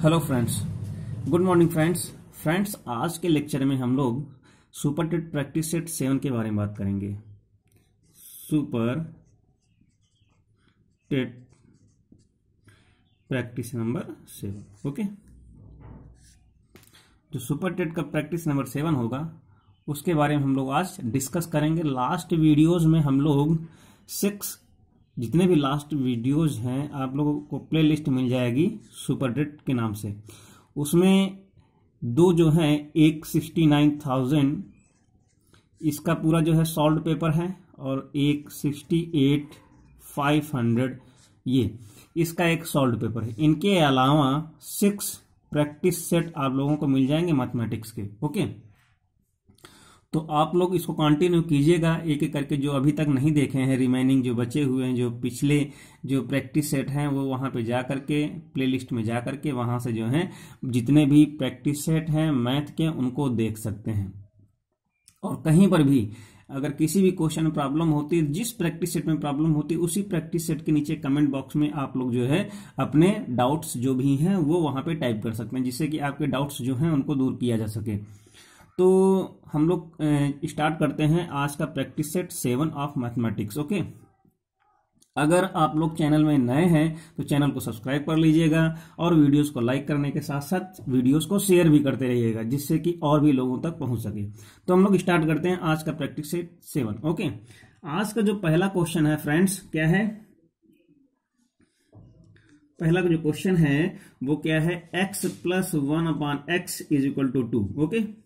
Hello friends, good morning friends. आज के lecture में हम लोग सुपर टेट प्रैक्टिस सेट 7 के बारे में बात करेंगे। Super TET practice number 7। Okay, जो सुपर टेट का प्रैक्टिस नंबर 7 होगा उसके बारे में हम लोग आज डिस्कस करेंगे। लास्ट वीडियोज में हम लोग 6 जितने भी लास्ट वीडियोज हैं आप लोगों को प्लेलिस्ट मिल जाएगी सुपर टेट के नाम से। उसमें दो जो हैं, एक 69,000 इसका पूरा जो है सॉल्व पेपर है और एक 68,500 ये इसका एक सॉल्व पेपर है। इनके अलावा 6 प्रैक्टिस सेट आप लोगों को मिल जाएंगे मैथमेटिक्स के। ओके, तो आप लोग इसको कंटिन्यू कीजिएगा एक एक करके। जो अभी तक नहीं देखे हैं, रिमेनिंग जो बचे हुए हैं, जो पिछले जो प्रैक्टिस सेट हैं, वो वहाँ पे जा करके प्लेलिस्ट में जा करके वहाँ से जो हैं जितने भी प्रैक्टिस सेट हैं मैथ के उनको देख सकते हैं। और कहीं पर भी अगर किसी भी क्वेश्चन में प्रॉब्लम होती है, जिस प्रैक्टिस सेट में प्रॉब्लम होती है उसी प्रैक्टिस सेट के नीचे कमेंट बॉक्स में आप लोग जो है अपने डाउट्स जो भी हैं वो वहाँ पे टाइप कर सकते हैं, जिससे कि आपके डाउट्स जो हैं उनको दूर किया जा सके। तो हम लोग स्टार्ट करते हैं आज का practice set 7 of mathematics. Okay, अगर आप लोग चैनल में नए हैं तो चैनल को सब्सक्राइब कर लीजिएगा और वीडियोस को लाइक करने के साथ साथ वीडियोस को शेयर भी करते रहिएगा, जिससे कि और भी लोगों तक पहुंच सके। तो हम लोग स्टार्ट करते हैं आज का प्रैक्टिस सेट 7। ओके, आज का जो पहला क्वेश्चन है फ्रेंड्स, क्या है? पहला जो क्वेश्चन है वो क्या है? x + 1/x = 2। ओके,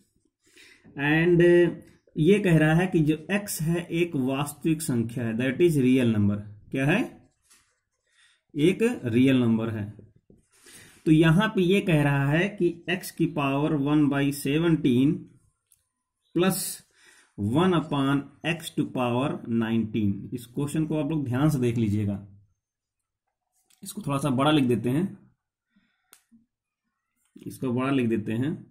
एंड ये कह रहा है कि जो x है एक वास्तविक संख्या है, दैट इज रियल नंबर। क्या है? एक रियल नंबर है। तो यहां पे ये कह रहा है कि x की पावर 1/17 प्लस 1/x⁻19। इस क्वेश्चन को आप लोग ध्यान से देख लीजिएगा। इसको थोड़ा सा बड़ा लिख देते हैं, इसको बड़ा लिख देते हैं।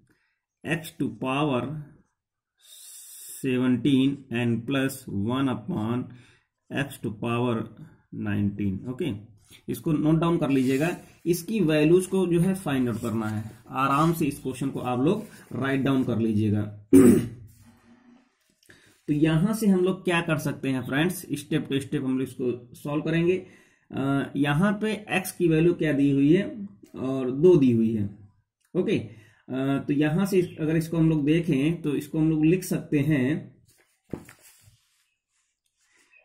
x⁻17 and plus 1/x⁻19। Okay, इसको नोट डाउन कर लीजिएगा। इसकी वैल्यूज को जो है फाइंड आउट करना है। आराम से इस क्वेश्चन को आप लोग राइट डाउन कर लीजिएगा। तो यहां से हम लोग क्या कर सकते हैं फ्रेंड्स, स्टेप टू स्टेप हम लोग इसको सॉल्व करेंगे। यहां पे x की वैल्यू क्या दी हुई है और 2 दी हुई है। ओके, तो यहां से अगर इसको हम लोग देखें तो इसको हम लोग लिख सकते हैं,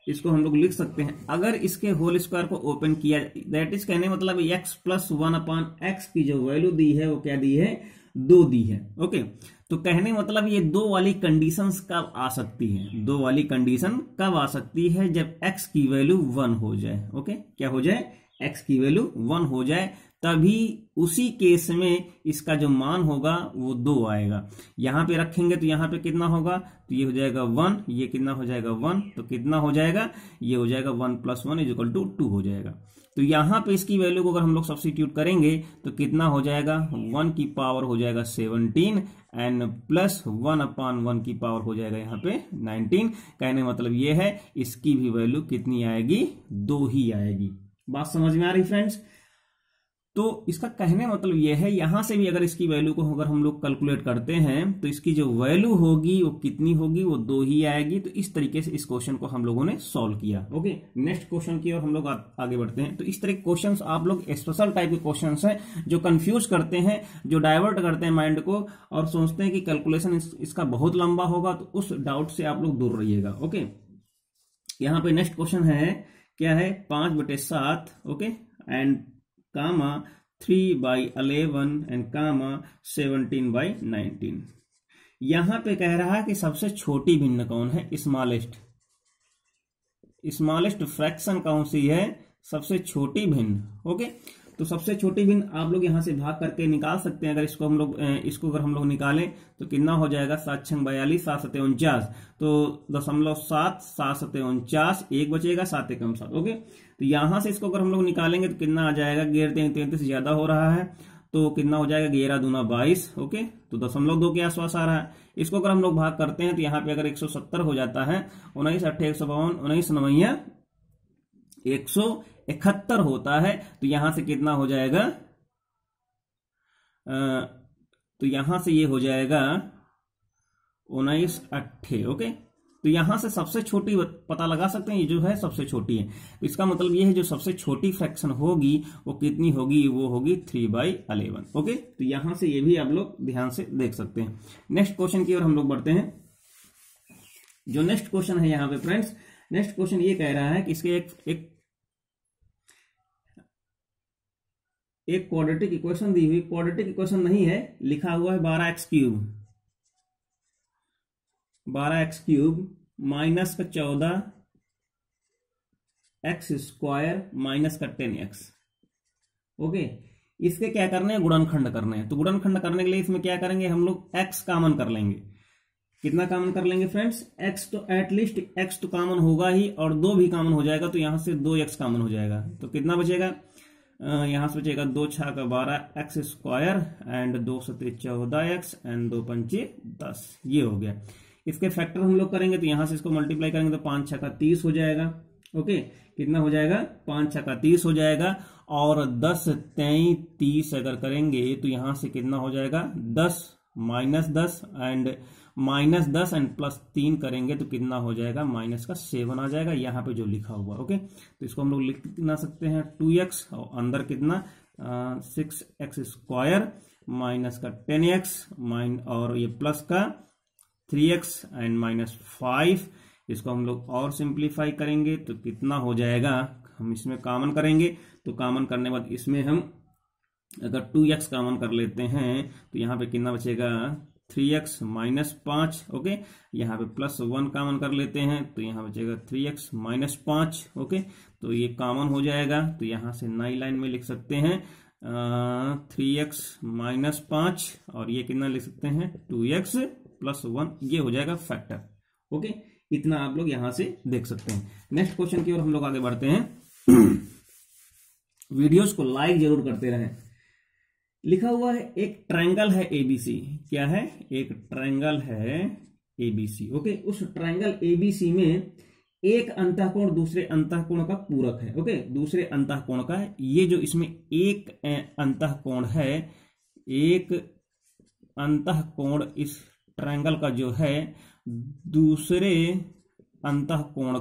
इसको हम लोग लिख सकते हैं अगर इसके होल स्क्वायर को ओपन किया, दैट इज कहने मतलब x + 1/x की जो वैल्यू दी है वो क्या दी है? 2 दी है। ओके, तो कहने मतलब ये 2 वाली कंडीशंस कब आ सकती है? 2 वाली कंडीशन कब आ सकती है? जब x की वैल्यू 1 हो जाए। ओके, क्या हो जाए? x की वैल्यू 1 हो जाए, तभी उसी केस में इसका जो मान होगा वो 2 आएगा। यहां पे रखेंगे तो यहां पे कितना होगा? तो ये हो जाएगा 1, ये कितना हो जाएगा? 1, तो कितना हो जाएगा? ये हो जाएगा 1 + 1 = 2 हो जाएगा। तो यहां पे इसकी वैल्यू को अगर हम लोग सब्स्टिट्यूट करेंगे तो कितना हो जाएगा? 1 की पावर हो जाएगा 17 एंड प्लस 1/1 की पावर हो जाएगा यहाँ पे 19। कहने मतलब ये है इसकी भी वैल्यू कितनी आएगी? 2 ही आएगी। बात समझ में आ रही फ्रेंड्स? तो इसका कहने मतलब यह है, यहां से भी अगर इसकी वैल्यू को अगर हम लोग कैलकुलेट करते हैं तो इसकी जो वैल्यू होगी वो कितनी होगी? वो 2 ही आएगी। तो इस तरीके से इस क्वेश्चन को हम लोगों ने सॉल्व किया। ओके, नेक्स्ट क्वेश्चन की ओर हम लोग आगे बढ़ते हैं। तो इस तरह के क्वेश्चंस आप लोग स्पेशल टाइप के क्वेश्चंस हैं जो कंफ्यूज करते हैं, जो डाइवर्ट करते हैं माइंड को और सोचते हैं कि कैलकुलेशन इसका बहुत लंबा होगा, तो उस डाउट से आप लोग दूर रहिएगा। ओके, यहाँ पे नेक्स्ट क्वेश्चन है, क्या है? 5/7 ओके एंड कामा 3/11 एंड कामा 17/19। यहां पे कह रहा है कि सबसे छोटी भिन्न कौन है? स्मॉलेस्ट फ्रैक्शन कौन सी है? सबसे छोटी भिन्न। ओके, तो सबसे छोटी भिन्न आप लोग यहां से भाग करके निकाल सकते हैं। अगर इसको अगर हम लोग निकालें तो कितना हो जाएगा? 7×42 7×7 तो 0.7 7×7 1 बचेगा, 7×1 ओके। तो यहां से इसको अगर हम लोग निकालेंगे तो कितना आ जाएगा? 33 ज्यादा हो रहा है तो कितना हो जाएगा? 11×2 = 22। ओके, तो 0.2 के आसपास आ रहा है। इसको अगर हम लोग भाग करते हैं तो यहाँ पे अगर 170 हो जाता है, 19 8 152 19 9 171 होता है, तो यहां से कितना हो जाएगा? तो यहां से ये हो जाएगा 19 8। ओके, तो यहां से सबसे छोटी पता लगा सकते हैं, ये जो है सबसे छोटी है। तो इसका मतलब ये है जो सबसे छोटी फ्रैक्शन होगी वो कितनी होगी, वो होगी 3/11। ओके, तो यहां से ये भी आप लोग ध्यान से देख सकते हैं। नेक्स्ट क्वेश्चन की ओर हम लोग बढ़ते हैं। जो नेक्स्ट क्वेश्चन है यहाँ पे फ्रेंड्स, नेक्स्ट क्वेश्चन ये कह रहा है कि इसके एक क्वाड्रेटिक इक्वेशन दी हुई, क्वाड्रेटिक इक्वेशन नहीं है, लिखा हुआ है 12x³ माइनस का 14x² माइनस का 10x। ओके, इसके क्या करने हैं, गुणनखंड करने हैं। तो गुणनखंड करने के लिए इसमें क्या करेंगे हम लोग, x कॉमन कर लेंगे। कितना कॉमन कर लेंगे फ्रेंड्स, x, तो एटलीस्ट x तो कॉमन होगा ही, और 2 भी कॉमन हो जाएगा, तो यहां से 2x कॉमन हो जाएगा। तो कितना बचेगा, यहां से बचेगा 2 × 6 = 12x² एंड 2 × 7 = 14x एंड 2 × 5 = 10। ये हो गया। इसके फैक्टर हम लोग करेंगे तो यहां से इसको मल्टीप्लाई करेंगे तो 5 × 6 = 30 हो जाएगा। ओके, कितना हो जाएगा, 5 × 6 = 30 हो जाएगा। और 10 × 3 = 30 अगर करेंगे तो यहां से कितना हो जाएगा, 10 - 10 एंड -10 एंड +3 करेंगे तो कितना हो जाएगा, -7 आ जाएगा यहाँ पे जो लिखा हुआ। ओके, तो इसको हम लोग लिख ना सकते हैं 2x, और अंदर कितना 6x² माइनस का 10x और ये प्लस का 3x एंड -5। इसको हम लोग और सिंप्लीफाई करेंगे तो कितना हो जाएगा, हम इसमें कॉमन करेंगे तो कॉमन करने के बाद इसमें हम अगर 2x कॉमन कर लेते हैं तो यहाँ पे कितना बचेगा, 3x - 5। ओके, यहाँ पे +1 कॉमन कर लेते हैं तो यहाँ बचेगा 3x - 5। ओके, तो ये कॉमन हो जाएगा, तो यहाँ से नई लाइन में लिख सकते हैं 3x - 5 और ये कितना लिख सकते हैं 2x + 1, ये हो जाएगा फैक्टर। ओके, इतना आप लोग यहां से देख सकते हैं। नेक्स्ट क्वेश्चन की ओर हम लोग आगे बढ़ते हैं। वीडियोस को लाइक जरूर करते रहें। लिखा हुआ है एक ट्रायंगल है ABC। क्या है, एक ट्रायंगल है ABC। ओके, उस ट्रायंगल ABC में एक अंतःकोण दूसरे अंतःकोण का पूरक है। ओके, दूसरे अंतःकोण का, ये जो इसमें एक अंतःकोण है, एक अंतःकोण इस ट्रायंगल का जो है दूसरे अंतःकोण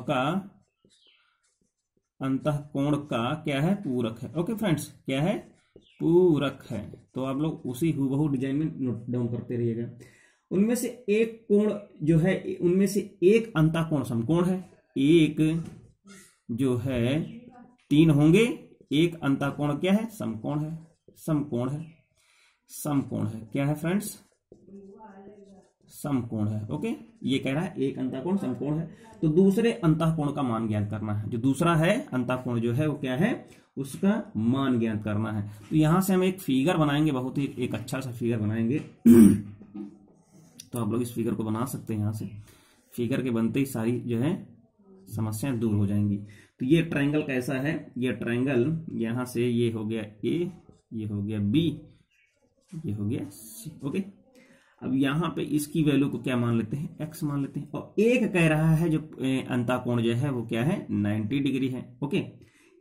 का क्या है, पूरक है। ओके फ्रेंड्स, क्या है, पूरक है। तो आप लोग उसी हूबहू डिजाइन में नोट डाउन करते रहिएगा। उनमें से एक कोण जो है, उनमें से एक अंतःकोण समकोण है, एक जो है 3 होंगे, एक अंतःकोण क्या है, समकोण है, समकोण है, समकोण है। क्या है फ्रेंड्स, समकोण है। ओके, ये कह रहा है एक अंतःकोण समकोण है। तो दूसरे अंतःकोण का मान ज्ञात करना है। जो दूसरा है अंतःकोण जो है वो क्या है, उसका मान ज्ञात करना है। तो यहां से हम एक फिगर बनाएंगे, बहुत ही एक अच्छा सा फिगर बनाएंगे। तो आप लोग इस फिगर को बना सकते हैं। यहां से फिगर के बनते ही सारी जो है समस्याएं दूर हो जाएंगी। तो ये ट्रायंगल कैसा है, ये ट्रायंगल यहां से ये हो गया A, ये हो गया B, ये हो गया C। ओके, अब यहां पे इसकी वैल्यू को क्या मान लेते हैं, x मान लेते हैं। और एक कह रहा है जो अंतःकोण जो है वो क्या है, 90 डिग्री है। ओके,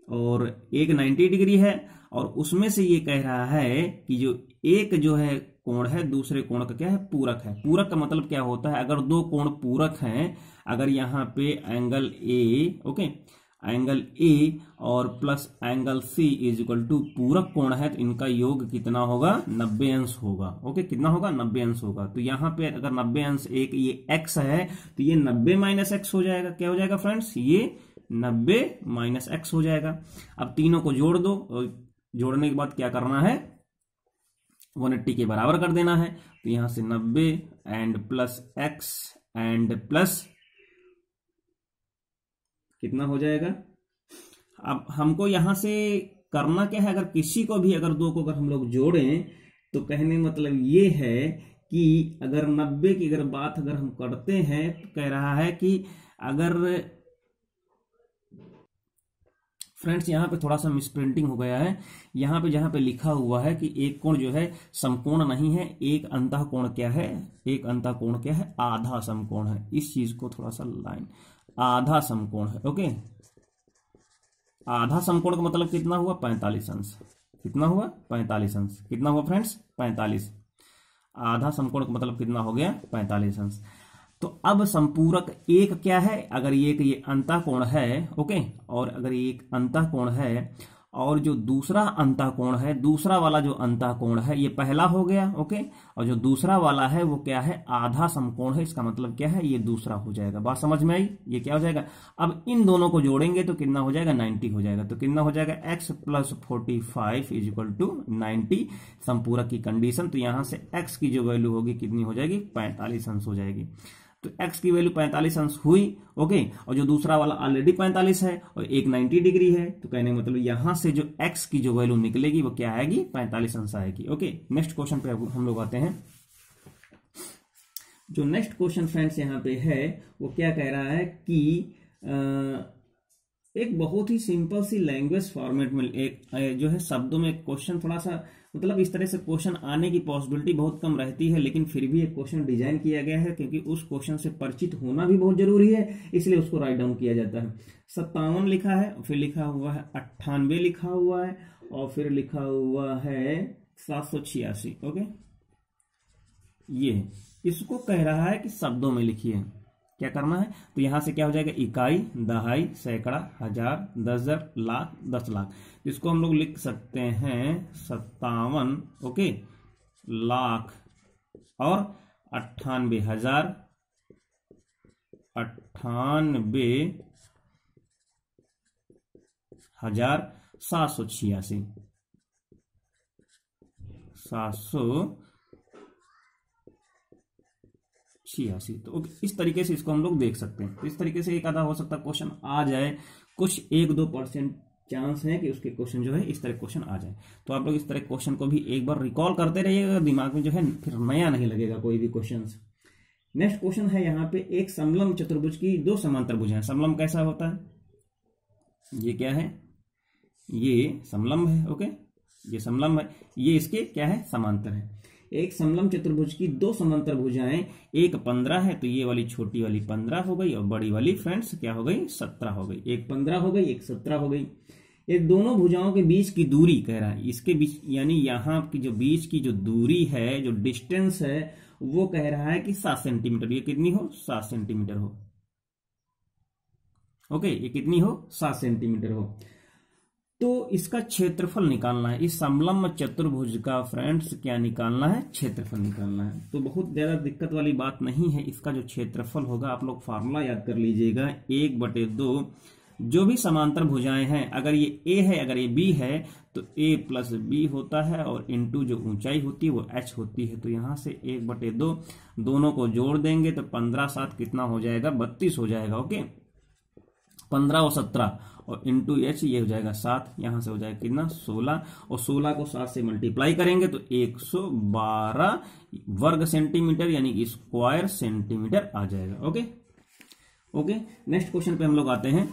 और एक 90 डिग्री है, और उसमें से ये कह रहा है कि जो एक जो है कोण है दूसरे कोण का क्या है, पूरक है। पूरक का मतलब क्या होता है, अगर दो कोण पूरक हैं, अगर यहाँ पे angle A, okay, angle A और प्लस एंगल C = पूरक कोण है, तो इनका योग कितना होगा, 90 अंश होगा। ओके, कितना होगा, 90 अंश होगा। तो यहाँ पे अगर 90 अंश एक ये x है तो ये 90 - x हो जाएगा। क्या हो जाएगा फ्रेंड्स, ये 90 - x हो जाएगा। अब तीनों को जोड़ दो, और जोड़ने के बाद क्या करना है, 180 के बराबर कर देना है। तो यहां से 90 and plus x and plus कितना हो जाएगा। अब हमको यहां से करना क्या है, अगर किसी को भी अगर दो को अगर हम लोग जोड़ें तो कहने मतलब ये है कि अगर 90 की अगर बात अगर हम करते हैं तो कह रहा है कि अगर फ्रेंड्स यहाँ पे थोड़ा सा मिसप्रिंटिंग हो गया है। यहाँ पे जहां पे लिखा हुआ है कि एक कोण जो है समकोण नहीं है, एक अंतःकोण क्या है, एक अंतःकोण क्या है, आधा समकोण है। इस चीज को थोड़ा सा लाइन, आधा समकोण है। ओके, आधा समकोण का मतलब कितना हुआ, 45 अंश। कितना हुआ 45 अंश। कितना हुआ फ्रेंड्स 45। आधा समकोण का मतलब कितना हो गया 45 अंश। तो अब संपूरक एक क्या है, अगर ये अंतःकोण है, ओके, और अगर ये एक अंतःकोण है और जो दूसरा अंतःकोण है, दूसरा वाला जो अंतःकोण है ये पहला हो गया, ओके, और जो दूसरा वाला है वो क्या है आधा समकोण है, इसका मतलब क्या है ये दूसरा हो जाएगा। बात समझ में आई, ये क्या हो जाएगा। अब इन दोनों को जोड़ेंगे तो कितना हो जाएगा 90 हो जाएगा। तो कितना हो जाएगा x + 45 = 90 संपूरक की कंडीशन। तो यहां से x की जो वैल्यू होगी कितनी हो जाएगी 45 अंश हो जाएगी। तो x की वैल्यू 45 अंश हुई, ओके, और जो दूसरा वाला ऑलरेडी 45 है और एक 90 डिग्री है, तो कहने मतलब यहां से जो x की जो वैल्यू निकलेगी वो क्या आएगी 45 अंश आएगी। ओके, नेक्स्ट क्वेश्चन पे हम लोग आते हैं। जो नेक्स्ट क्वेश्चन फ्रेंड्स यहाँ पे है वो क्या कह रहा है कि एक बहुत ही सिंपल सी लैंग्वेज फॉर्मेट में एक जो है शब्दों में क्वेश्चन थोड़ा सा मतलब इस तरह से क्वेश्चन आने की पॉसिबिलिटी बहुत कम रहती है, लेकिन फिर भी एक क्वेश्चन डिजाइन किया गया है क्योंकि उस क्वेश्चन से परिचित होना भी बहुत जरूरी है, इसलिए उसको राइट डाउन किया जाता है। 57 लिखा है, फिर लिखा हुआ है 98 लिखा हुआ है, और फिर लिखा हुआ है 786। ओके, ये इसको कह रहा है कि शब्दों में लिखिए, क्या करना है। तो यहां से क्या हो जाएगा इकाई, दहाई, सैकड़ा, हजार, 10,000, लाख, 10 लाख। इसको हम लोग लिख सकते हैं 57, ओके, लाख और 98,000, 98,786, 786। तो इस तरीके से इसको हम लोग देख सकते हैं। तो इस तरीके से एक आधा हो सकता है क्वेश्चन आ जाए, कुछ 1-2% चांस है कि उसके क्वेश्चन जो है इस तरह क्वेश्चन आ जाए। तो आप लोग इस तरह क्वेश्चन को भी एक बार रिकॉल करते रहिएगा, दिमाग में जो है फिर नया नहीं लगेगा कोई भी क्वेश्चन। नेक्स्ट क्वेश्चन है यहाँ पे, एक समलंब चतुर्भुज की दो समांतर भुजाएं। समलंब कैसा होता है, ये क्या है, ये समलंब है, ओके, ये समलंब है, ये इसके क्या है समांतर है। एक समलंब चतुर्भुज की दो समांतर भुजाएं, एक 15 है तो ये वाली छोटी वाली 15 हो गई और बड़ी वाली फ्रेंड्स क्या हो गई 17 हो गई। एक 15 हो गई, एक 17 हो गई। ये दोनों भुजाओं के बीच की दूरी कह रहा है, इसके बीच यानी यहाँ की जो बीच की जो दूरी है, जो डिस्टेंस है, वो कह रहा है कि 7 सेंटीमीटर। ये कितनी हो 7 सेंटीमीटर हो, ओके, ये कितनी हो 7 सेंटीमीटर हो। तो इसका क्षेत्रफल निकालना है, इस समलंब चतुर्भुज का फ्रेंड्स क्या निकालना है, क्षेत्रफल निकालना है। तो बहुत ज्यादा दिक्कत वाली बात नहीं है, इसका जो क्षेत्रफल होगा आप लोग फार्मूला याद कर लीजिएगा, 1/2 जो भी समांतर भुजाएं हैं, अगर ये a है अगर ये b है तो a + b होता है और इनटू जो ऊंचाई होती है वो h होती है। तो यहां से 1/2 दोनों को जोड़ देंगे तो 15 7 कितना हो जाएगा 32 हो जाएगा, ओके, 15 और 17 और इंटू h ये हो जाएगा 7, यहां से हो जाएगा कितना 16, और 16 को 7 से मल्टीप्लाई करेंगे तो 112 वर्ग सेंटीमीटर यानी कि स्क्वायर सेंटीमीटर आ जाएगा। ओके ओके, नेक्स्ट क्वेश्चन पे हम लोग आते हैं।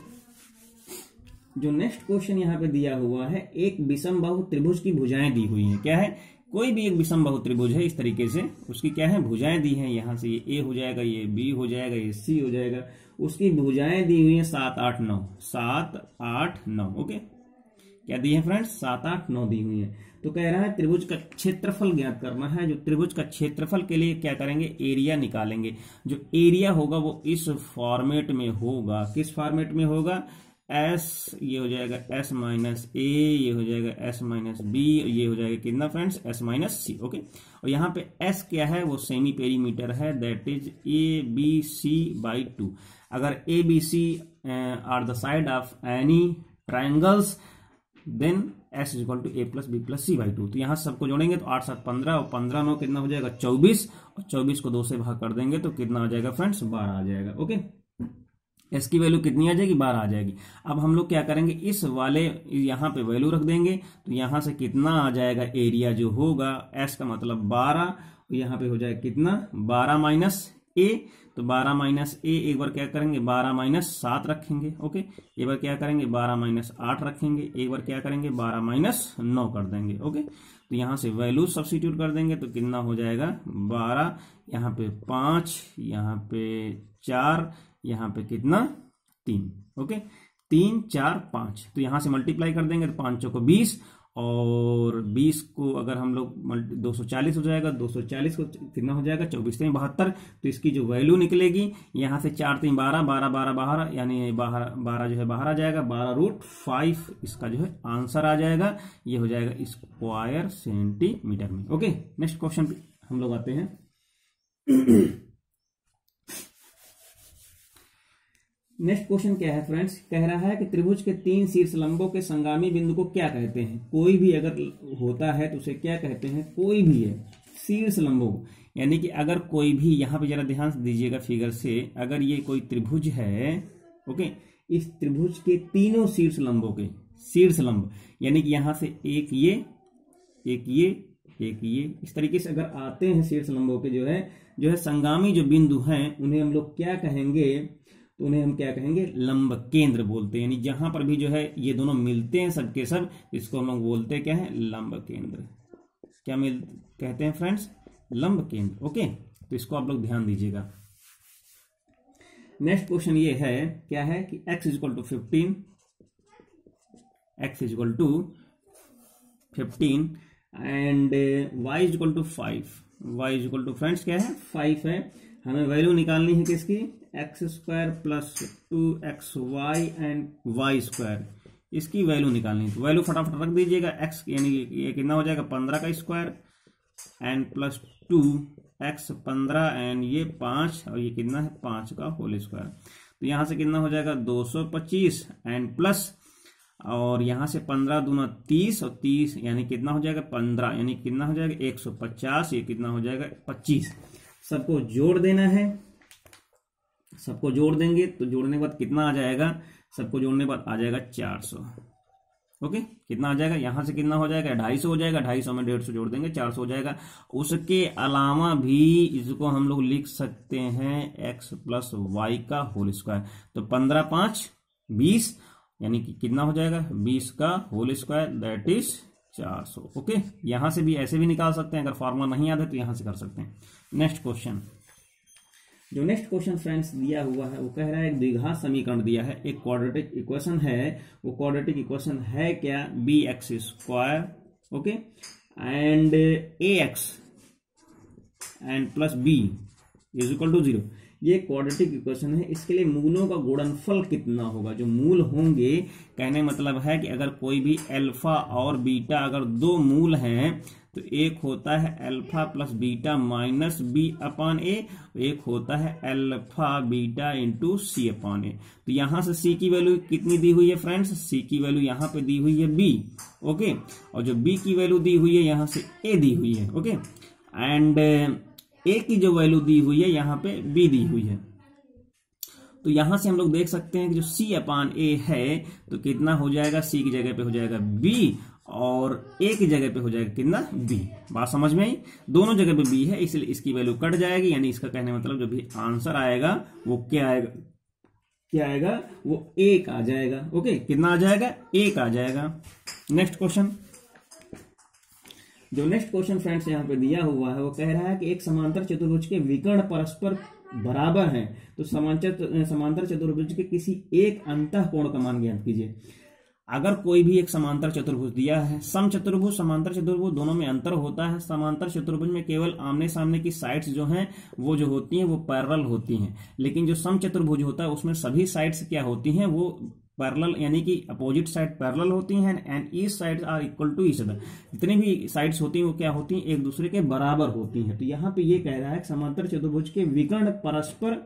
जो नेक्स्ट क्वेश्चन यहाँ पे दिया हुआ है, एक विषमबाहु त्रिभुज की भुजाएं दी हुई हैं। क्या है, कोई भी एक विषमबाहु त्रिभुज है इस तरीके से, उसकी क्या है भुजाएं दी हैं। यहां से ये a हो जाएगा, ये b हो जाएगा, ये c हो जाएगा, उसकी भुजाएं दी हुई हैं 7 8 9, 7 8 9। ओके, क्या दी है फ्रेंड्स 7 8 9 दी हुई है। तो कह रहा है त्रिभुज का क्षेत्रफल ज्ञात करना है। जो त्रिभुज का क्षेत्रफल के लिए क्या करेंगे, एरिया निकालेंगे। जो एरिया होगा वो इस फॉर्मेट में होगा, किस फॉर्मेट में होगा, S ये हो जाएगा S माइनस A, ये हो जाएगा S माइनस B, ये हो जाएगा कितना friends S minus C। Okay, और यहाँ पे S क्या है, वो सेमी पेरीमीटर है, दैट इज ABC/2। अगर ABC are the side of any triangles then S = A + B + C/2। तो यहाँ सबको जोड़ेंगे तो 8 7 15 और 15 9 कितना हो जाएगा 24, और 24 को 2 से भाग कर देंगे तो कितना आ जाएगा फ्रेंड्स 12 आ जाएगा। ओके, S की वैल्यू कितनी आ जाएगी 12 आ जाएगी। अब हम लोग क्या करेंगे, इस वाले यहाँ पे वैल्यू रख देंगे तो यहाँ से कितना आ जाएगा, एरिया जो होगा S का मतलब 12, यहाँ पे हो जाएगा कितना 12 माइनस A, तो 12 माइनस A एक बार क्या करेंगे 12 माइनस 7 रखेंगे। ओके, एक बार क्या करेंगे 12 माइनस 8 रखेंगे, एक बार क्या करेंगे 12 माइनस 9 कर देंगे। ओके, तो यहाँ से वैल्यू सब्स्टिट्यूट कर देंगे तो कितना हो जाएगा 12, यहाँ पे 5, यहाँ पे 4, यहाँ पे कितना 3। ओके, 3 4 5, तो यहां से मल्टीप्लाई कर देंगे तो 5 चौको 20 और 20 को अगर हम लोग 240 हो जाएगा, 240 को कितना हो जाएगा 24 3 72। तो इसकी जो वैल्यू निकलेगी यहाँ से 4 3 12 12 12 बाहर, यानी बाहर 12 जो है बाहर आ जाएगा, 12√5 इसका जो है आंसर आ जाएगा। ये हो जाएगा स्क्वायर सेंटीमीटर में। ओके, नेक्स्ट क्वेश्चन पे हम लोग आते हैं। नेक्स्ट क्वेश्चन क्या है फ्रेंड्स, कह रहा है कि त्रिभुज के 3 शीर्ष लंबों के संगामी बिंदु को क्या कहते हैं। कोई भी अगर होता है तो उसे क्या कहते हैं, कोई भी है शीर्ष लंबों, यानी कि अगर कोई भी, यहां पे जरा ध्यान से दीजिएगा फिगर से, अगर ये कोई त्रिभुज है, ओके, इस त्रिभुज के तीनों शीर्ष लंबों के शीर्ष लंब, यानी कि यहां से एक ये एक ये एक ये, इस तरीके से अगर आते हैं शीर्ष लंबों के जो है संगामी जो बिंदु हैं, उन्हें हम लोग क्या कहेंगे, तो उन्हें हम क्या कहेंगे, लंब केंद्र बोलते हैं। यानी जहां पर भी जो है ये दोनों मिलते हैं सबके सब, इसको हम लोग बोलते हैं क्या है, लंब केंद्र। क्या कहते हैं फ्रेंड्स, लंब केंद्र। ओके, तो इसको आप लोग ध्यान दीजिएगा। नेक्स्ट क्वेश्चन ये है, क्या है कि x = 15, x = 15 and y = 5, y = friends क्या है, 5 है। हमें वैल्यू निकालनी है किसकी, x² + 2xy एंड y², इसकी वैल्यू निकालनी है। तो वैल्यू फटाफट रख दीजिएगा। x यानी ये कितना हो जाएगा, 15 का square and plus 2x 15 and ये 5 और ये कितना है 5 का होल स्क्वायर। तो यहां से कितना हो जाएगा 225 एंड प्लस, और यहां से 15 दूना 30 और 30 यानी कितना हो जाएगा 15, यानी कितना हो जाएगा 150, ये कितना हो जाएगा 25। सबको जोड़ देना है, सबको जोड़ देंगे तो जोड़ने के बाद कितना आ जाएगा, सबको जोड़ने के बाद आ जाएगा 400। ओके, कितना आ जाएगा, यहां से कितना हो जाएगा 250 हो जाएगा, 250 में 150 जोड़ देंगे 400 हो जाएगा। उसके अलावा भी इसको हम लोग लिख सकते हैं x + y का होल स्क्वायर। तो 15 5 20, यानी कि कितना हो जाएगा 20 का whole square, that is 400। Okay, यहां से भी ऐसे भी निकाल सकते हैं, अगर फॉर्मूला नहीं याद है तो यहां से कर सकते हैं। नेक्स्ट क्वेश्चन, जो नेक्स्ट क्वेश्चन फ्रेंड्स दिया हुआ है वो कह रहा है एक द्विघात समीकरण दिया है, एक क्वाड्रेटिक इक्वेशन है। वो क्वाड्रेटिक इक्वेशन है क्या, bx², okay, and ax and plus b = 0। ये क्वाड्रेटिक इक्वेशन है। इसके लिए मूलों का गुणनफल कितना होगा, जो मूल होंगे, कहने मतलब है कि अगर कोई भी अल्फा और बीटा अगर दो मूल हैं तो एक होता है alpha plus beta minus b/a, एक होता है अल्फा बीटा इंटू c/a। तो यहां से c की वैल्यू कितनी दी हुई है फ्रेंड्स, c की वैल्यू यहां पे दी हुई है b, ओके, और जो b की वैल्यू दी हुई है यहां से a दी हुई है, ओके, एंड a की जो वैल्यू दी हुई है यहां पे b दी हुई है। तो यहां से हम लोग देख सकते हैं कि जो c/a है तो कितना हो जाएगा, c की जगह पे हो जाएगा b और a की जगह पे हो जाएगा कितना b। बात समझ में आई, दोनों जगह पे b है इसलिए इसकी वैल्यू कट जाएगी, यानी इसका कहने मतलब जो भी आंसर आएगा वो क्या आएगा, क्या आएगा, वो 1 आ जाएगा। ओके, कितना आ जाएगा 1 आ जाएगा। नेक्स्ट क्वेश्चन, जो नेक्स्ट क्वेश्चन फ्रेंड्स यहाँ पे दिया हुआ है वो कह रहा है कि एक समांतर चतुर्भुज के विकर्ण परस्पर बराबर हैं, तो समांतर चतुर्भुज के किसी एक अंतःकोण का मान ज्ञात कीजिए। अगर कोई भी एक समांतर चतुर्भुज दिया है, समचतुर्भुज समांतर चतुर्भुज दोनों में अंतर होता है। समांतर चतुर्भुज में केवल आमने सामने की साइड्स जो हैं वो जो होती हैं वो पैरेलल होती हैं, लेकिन जो समचतुर्भुज होता है उसमें सभी साइड्स क्या होती हैं, वो पैरेलल, यानी कि अपोजिट साइड पैरेलल होती हैं and each sides are equal to each other. जितनी भी साइड्स होती हैं वो क्या होती हैं, एक दूसरे के बराबर होती हैं। तो यहाँ पे ये कह रहा है समांतर चतुर्भुज के विकर्ण परस्पर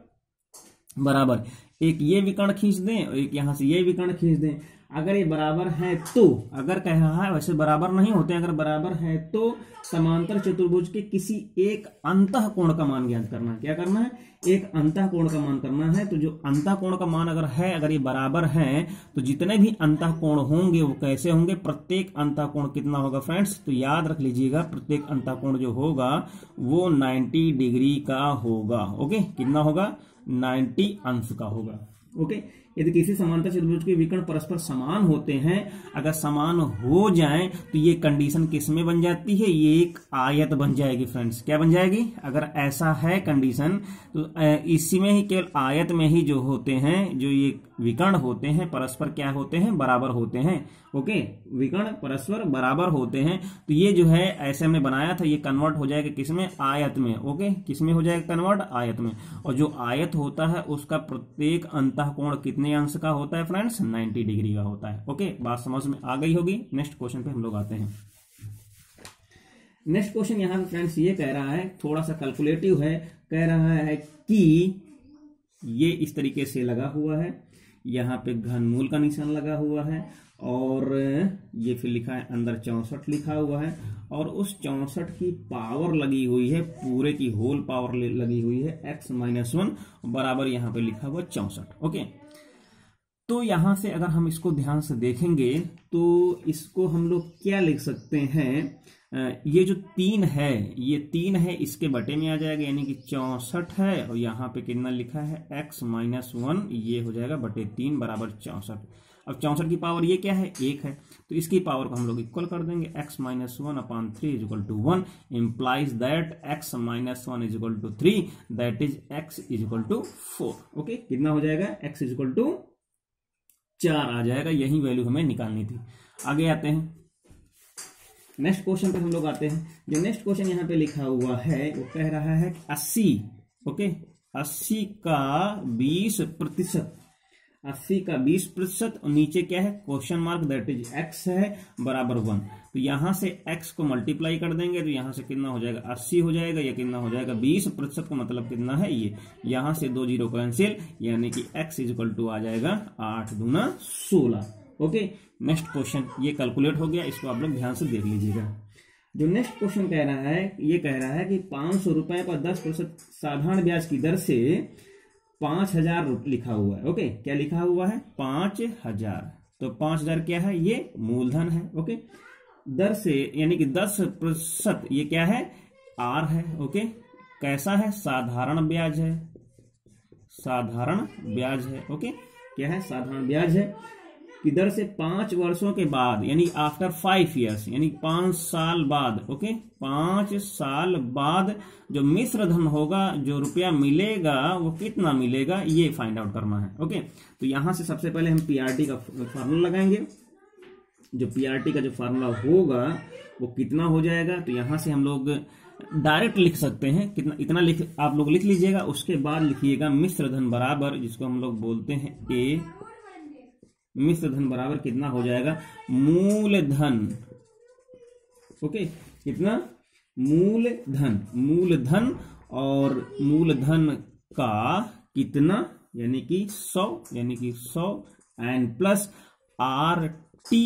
बराबर, एक ये विकर्ण खींच दें और एक यहां से ये विकर्ण खींच दें। अगर ये बराबर है तो, अगर कह रहा है, वैसे बराबर नहीं होते, अगर बराबर है तो समांतर चतुर्भुज के किसी एक अंतःकोण का मान ज्ञात करना है। क्या करना है, एक अंतःकोण का मान करना है। तो जो अंतःकोण का मान अगर है, अगर ये बराबर है तो जितने भी अंतःकोण होंगे वो कैसे होंगे, प्रत्येक अंतःकोण कितना होगा फ्रेंड्स, तो याद रख लीजिएगा प्रत्येक अंतःकोण जो होगा वो 90 डिग्री का होगा। ओके, कितना होगा, 90 अंश का होगा। ओके, यदि किसी समांतर चतुर्भुज के विकर्ण परस्पर समान होते हैं, अगर समान हो जाएं तो ये कंडीशन किस में बन जाती है, ये एक आयत बन जाएगी फ्रेंड्स। क्या बन जाएगी? अगर ऐसा है कंडीशन तो इसी में ही, केवल आयत में ही जो होते हैं, जो ये विकर्ण होते हैं परस्पर क्या होते हैं, बराबर होते हैं। ओके, विकर्ण परस्पर बराबर होते हैं, तो ये जो है ऐसे हमने बनाया था, ये कन्वर्ट हो जाएगा किसमें, आयत में। ओके, किसमें हो जाएगा कन्वर्ट, आयत में। और जो आयत होता है उसका प्रत्येक अंतःकोण कितने अंश का होता है फ्रेंड्स, 90 डिग्री का होता है। ओके, बात समझ में आ गई होगी। नेक्स्ट क्वेश्चन पे हम लोग आते हैं। नेक्स्ट क्वेश्चन यहाँ पे फ्रेंड्स ये कह रहा है, थोड़ा सा कैलकुलेटिव है, कह रहा है कि ये इस तरीके से लगा हुआ है, यहाँ पे घनमूल का निशान लगा हुआ है, और ये फिर लिखा है अंदर 64 लिखा हुआ है, और उस 64 की पावर लगी हुई है, पूरे की होल पावर लगी हुई है x-1 बराबर यहाँ पे लिखा हुआ 64। ओके, तो यहां से अगर हम इसको ध्यान से देखेंगे तो इसको हम लोग क्या लिख सकते हैं, ये जो 3 है, ये 3 है, इसके बटे में आ जाएगा, यानी कि 64 है, और यहाँ पे कितना लिखा है x-1, ये हो जाएगा बटे 3 बराबर 64। अब 64 की पावर ये क्या है, 1 है, तो इसकी पावर को हम लोग इक्वल कर देंगे, x-1/3 = 1 implies that x-1 = 3, that is x = 4। Okay, कितना हो जाएगा, x = 4 आ जाएगा, यही वैल्यू हमें निकालनी थी। आगे आते हैं, नेक्स्ट क्वेश्चन पे हम लोग आते हैं। जो नेक्स्ट क्वेश्चन यहाँ पे लिखा हुआ है वो कह रहा है 80, ओके, 80 का 20%, 80 का 20%, और नीचे क्या है, question mark, that is x है बराबर 1। तो यहां से x को मल्टीप्लाई कर देंगे तो यहां से कितना हो जाएगा, 80 हो जाएगा, या कितना हो जाएगा 20% का मतलब कितना है, ये यहां से 2 0 कैंसिल, यानी कि x = आ जाएगा 8 दूना 16। ओके, नेक्स्ट क्वेश्चन ये कैलकुलेट हो गया, इसको आप लोग ध्यान से देख लीजिएगा। जो नेक्स्ट क्वेश्चन कह रहा है, ये कह रहा है कि 500 रुपए पर 10% साधारण ब्याज की दर से 5000 लिखा हुआ है। ओके, क्या लिखा हुआ है, 5000, तो 5000 क्या है, ये मूलधन है। ओके, दर से यानी कि 10%, ये क्या है, आर है। ओके, कैसा है, साधारण ब्याज है, साधारण ब्याज है। ओके, क्या है, साधारण ब्याज है, की दर से 5 वर्षों के बाद, यानी आफ्टर 5 ईयर्स, यानी 5 साल बाद। ओके, 5 साल बाद जो मिश्र धन होगा, जो रुपया मिलेगा वो कितना मिलेगा, ये फाइंड आउट करना है। ओके, तो यहां से सबसे पहले हम पीआरटी का फार्मूला लगाएंगे। जो पीआरटी का जो फार्मूला होगा वो कितना हो जाएगा, तो यहां से हम लोग डायरेक्ट लिख सकते हैं, कितना, इतना आप लोग लिख लीजिएगा। उसके बाद लिखिएगा मिश्र धन बराबर, जिसको हम लोग बोलते हैं ए, मिश्र धन बराबर कितना हो जाएगा, मूलधन। ओके, कितना, मूलधन, मूलधन, और मूलधन का कितना, यानी कि 100, यानी कि 100 एंड प्लस RT।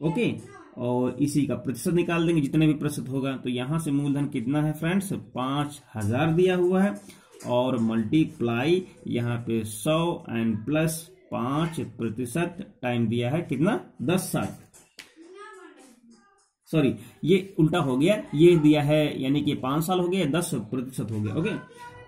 ओके, और इसी का प्रतिशत निकाल देंगे, जितने भी प्रतिशत होगा। तो यहां से मूलधन कितना है फ्रेंड्स, 5000 दिया हुआ है, और मल्टीप्लाई यहाँ पे 100 एंड प्लस 5% टाइम दिया है कितना, 10 साल, सॉरी ये उल्टा हो गया, ये दिया है यानी कि 5 साल हो गया, 10% हो गया। ओके,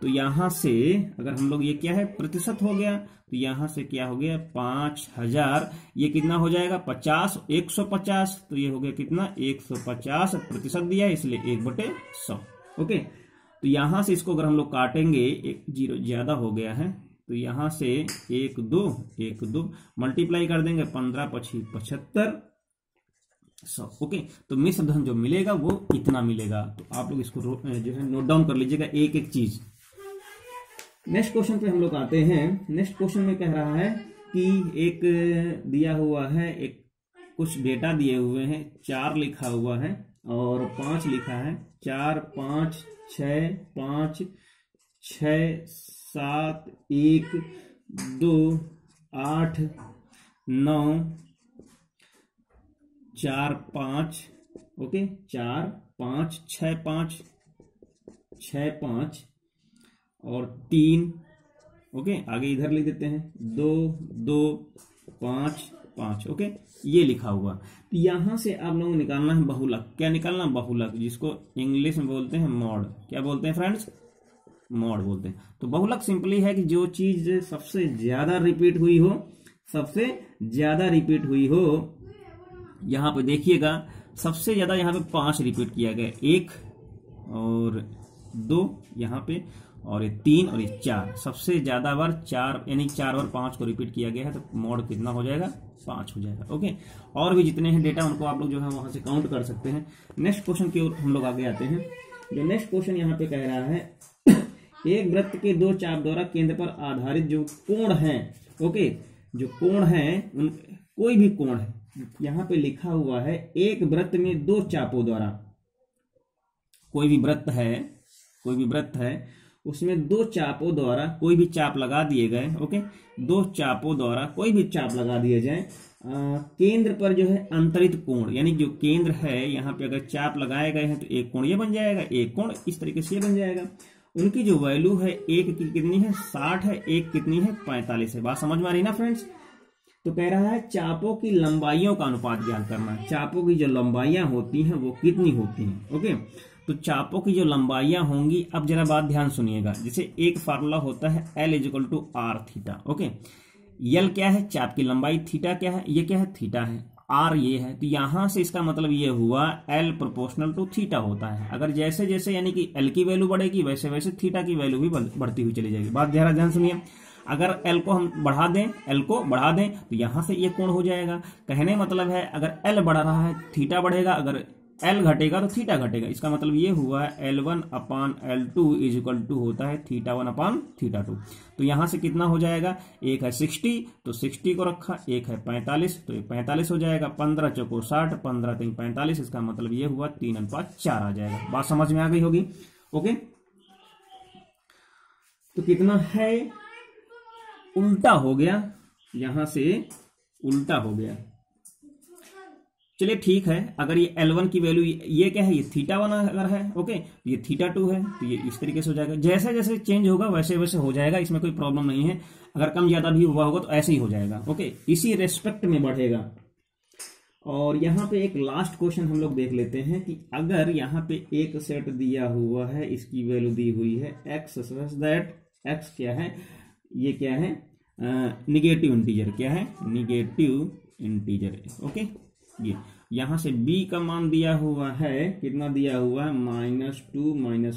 तो यहां से अगर हम लोग, ये क्या है, प्रतिशत हो गया, तो यहां से क्या हो गया, 5000, ये कितना हो जाएगा, 50, 150, तो ये हो गया कितना, 150% दिया है, इसलिए 1/100। ओके, तो यहां से इसको अगर हम लोग काटेंगे, 1 0 ज्यादा हो गया है, तो यहां से 1 2 मल्टीप्लाई कर देंगे, 15 25 75 100। ओके, तो मिश्र धन जो मिलेगा वो इतना मिलेगा। तो आप लोग इसको जो है नोट डाउन कर लीजिएगा एक एक चीज। नेक्स्ट क्वेश्चन पे हम लोग आते हैं। नेक्स्ट क्वेश्चन में कह रहा है कि एक दिया हुआ है, एक कुछ डेटा दिए हुए हैं, 4 लिखा हुआ है और 5 लिखा है, 4 5 6 5 6 7 1 2 8 9 4 5। ओके, 4 5 6 5 6 5 और 3। ओके, आगे इधर लिख देते हैं 2 2 5 5। ओके, ये लिखा हुआ। तो यहां से आप लोगों को निकालना है बहुलक। क्या निकालना, बहुलक, जिसको इंग्लिश में बोलते हैं मॉड। क्या बोलते हैं फ्रेंड्स, मॉड बोलते हैं। तो बहुलक सिंपली है कि जो चीज सबसे ज्यादा रिपीट हुई हो सबसे ज्यादा रिपीट हुई हो। यहां पे देखिएगा सबसे ज्यादा यहाँ पे 5 रिपीट किया गया, 1 और 2 यहाँ पे, और ये 3 और ये 4, सबसे ज्यादा बार 4 यानी 4 और 5 को रिपीट किया गया है, तो मोड कितना हो जाएगा, 5 हो जाएगा। ओके, और भी जितने हैं डेटा उनको आप लोग जो है वहां से काउंट कर सकते हैं। नेक्स्ट क्वेश्चन की ओर हम लोग आगे आते हैं। जो नेक्स्ट क्वेश्चन यहाँ पे कह रहा है एक वृत्त के 2 चाप द्वारा केंद्र पर आधारित जो कोण है, ओके, जो कोण है उन कोई भी कोण है, यहाँ पे लिखा हुआ है एक वृत्त में 2 चापों द्वारा, कोई भी वृत्त है उसमें 2 चापों द्वारा कोई भी चाप लगा दिए गए, ओके, 2 चापों द्वारा कोई भी चाप लगा दिए जाए, केंद्र पर जो है अंतरित कोण, यानी जो केंद्र है यहाँ पे अगर चाप लगाए गए हैं तो एक कोण ये बन जाएगा, एक कोण इस तरीके से ये बन जाएगा। उनकी जो वैल्यू है, एक की कितनी है 60 है, एक कितनी है 45 है। बात समझ में आ रही ना फ्रेंड्स? तो कह रहा है चापों की लंबाइयों का अनुपात ज्ञात करना। चापों की जो लंबाइयां होती हैं वो कितनी होती हैं, ओके। तो चापों की जो लंबाइयां होंगी, अब जरा बात ध्यान सुनिएगा, जैसे एक फार्मूला होता है L = R theta, okay. L क्या है, चाप की लंबाई, थीटा क्या है, ये क्या है, थीटा है, R ये है। तो यहां से इसका मतलब ये हुआ L = थीटा होता है। अगर जैसे जैसे यानी कि L की वैल्यू बढ़ेगी वैसे वैसे थीटा की वैल्यू भी बढ़ती हुई चली जाएगी। बात जरा ध्यान सुनिए, अगर L को हम बढ़ा दें तो यहां से ये कोण हो जाएगा। कहने मतलब है अगर L बढ़ रहा है थीटा बढ़ेगा, अगर L घटेगा तो थीटा घटेगा। इसका मतलब ये हुआ L1/L2 = होता है θ1/θ2। तो यहां से कितना हो जाएगा, एक है 60 तो 60 को रखा, एक है 45 तो ये 45 हो जाएगा, 15 चौको 60, 15 3 45, इसका मतलब ये हुआ 3:4 आ जाएगा। बात समझ में आ गई होगी, ओके। तो कितना है, उल्टा हो गया, यहां से उल्टा हो गया। चलिए ठीक है, अगर ये L1 की वैल्यू ये क्या है, ये θ1 अगर है, ओके, ये θ2 है, तो ये इस तरीके से हो जाएगा। जैसे जैसे चेंज होगा वैसे वैसे हो जाएगा, इसमें कोई प्रॉब्लम नहीं है। अगर कम ज्यादा भी हुआ होगा तो ऐसे ही हो जाएगा, ओके, इसी रेस्पेक्ट में बढ़ेगा। और यहाँ पे एक लास्ट क्वेश्चन हम लोग देख लेते हैं कि अगर यहाँ पे एक सेट दिया हुआ है, इसकी वैल्यू दी हुई है x सच दैट x क्या है, ये क्या है, निगेटिव इंटीजर, क्या है, निगेटिव इंटीजर, ओके। ये यहां से b का मान दिया हुआ है, कितना दिया हुआ है, -2 -1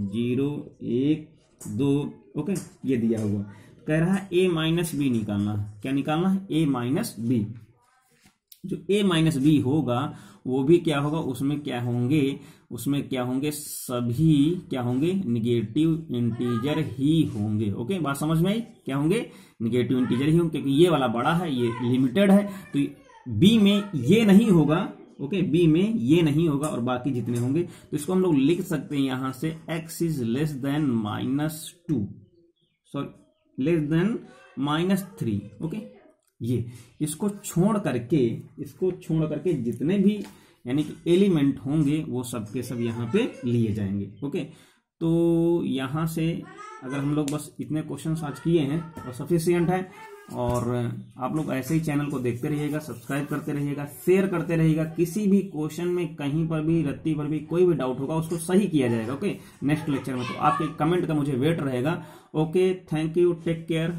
0 1 2, ओके, ये दिया हुआ। कह रहा है a - b निकालना। क्या निकालना है, a - b। जो a - b होगा वो भी क्या होगा, उसमें क्या होंगे, सभी क्या होंगे, निगेटिव इंटीजर ही होंगे, ओके। बात समझ में आई, क्या होंगे, निगेटिव इंटीजर ही होंगे, क्योंकि ये वाला बड़ा है, ये लिमिटेड है, तो बी में ये नहीं होगा, ओके, बी में ये नहीं होगा और बाकी जितने होंगे। तो इसको हम लोग लिख सकते हैं यहां से x > -2, सॉरी -3, ओके। ये इसको छोड़ करके जितने भी यानी कि एलिमेंट होंगे वो सब के सब यहाँ पे लिए जाएंगे, ओके। तो यहां से अगर हम लोग बस इतने क्वेश्चंस आज किए हैं और सफिशिएंट है। और आप लोग ऐसे ही चैनल को देखते रहिएगा, सब्सक्राइब करते रहिएगा, शेयर करते रहिएगा। किसी भी क्वेश्चन में कहीं पर भी रत्ती पर भी कोई भी डाउट होगा उसको सही किया जाएगा, ओके, नेक्स्ट लेक्चर में। तो आपके कमेंट का मुझे वेट रहेगा, okay. Thank you, take care.